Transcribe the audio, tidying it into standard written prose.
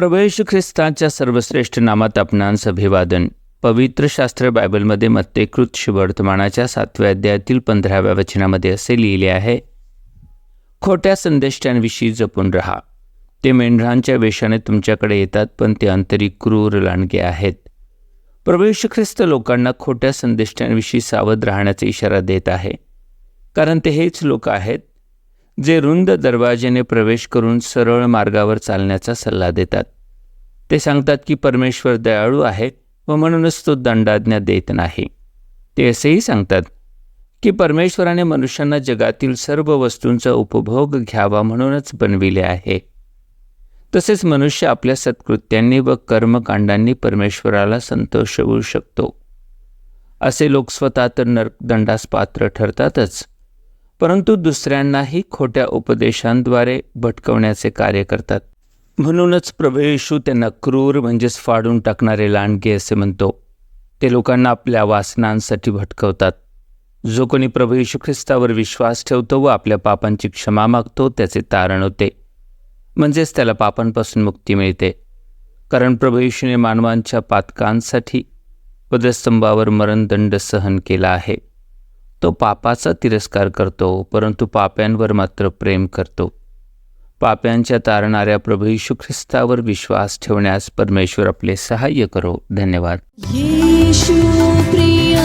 प्रभू येशू ख्रिस्ताच्या सर्वश्रेष्ठ नामात आपणांस अभिवादन. पवित्र शास्त्र बायबलमध्ये मत्तेकृत शुभवर्तमानाच्या 7व्या अध्यायातील 15व्या वचनामध्ये असे लिहिले आहे, खोट्या संदेष्टांविषयी जपून राहा. ते मेंढरांच्या वेशाने तुमच्याकडे येतात, पण ते अंतरी क्रूर लांडगे आहेत. प्रभू येशू ख्रिस्त लोकांना खोट्या संदेष्टांविषयी सावध राहण्याचा इशारा देत आहे, कारण ते हेच लोक आहेत जे रुंद दरवाजेने प्रवेश करून सरळ मार्गावर चालण्याचा सल्ला देतात. ते सांगतात की परमेश्वर दयाळू आहे व म्हणूनच तो दंडाज्ञा देत नाही. ते असेही सांगतात की परमेश्वराने मनुष्यांना जगातील सर्व वस्तूंचा उपभोग घ्यावा म्हणूनच बनविले आहे. तसेच मनुष्य आपल्या सत्कृत्यांनी व कर्मकांडांनी परमेश्वराला संतोषवू शकतो. असे लोक स्वतः तर नरकदंडास पात्र ठरतातच, परंतु दुसऱ्यांनाही खोट्या उपदेशांद्वारे भटकवण्याचे कार्य करतात. म्हणूनच प्रभू येशू त्यांना क्रूर म्हणजेच फाडून टाकणारे लांडगे असे म्हणतो. ते लोकांना आपल्या वासनांसाठी भटकवतात. जो कोणी प्रभू येशू ख्रिस्तावर विश्वास ठेवतो व आपल्या पापांची क्षमा मागतो त्याचे तारण होते, म्हणजेच त्याला पापांपासून मुक्ती मिळते. कारण प्रभू येशूने मानवांच्या पातकांसाठी वधस्तंभावर मरणदंड सहन केला आहे. तो पापाचा तिरस्कार करतो, परंतु पाप्यांवर मात्र प्रेम करतो. पाप्यांच्या तारणाऱ्या प्रभू येशू ख्रिस्तावर विश्वास ठेवण्यास परमेश्वर आपले सहाय्य करो. धन्यवाद. येशू प्रिय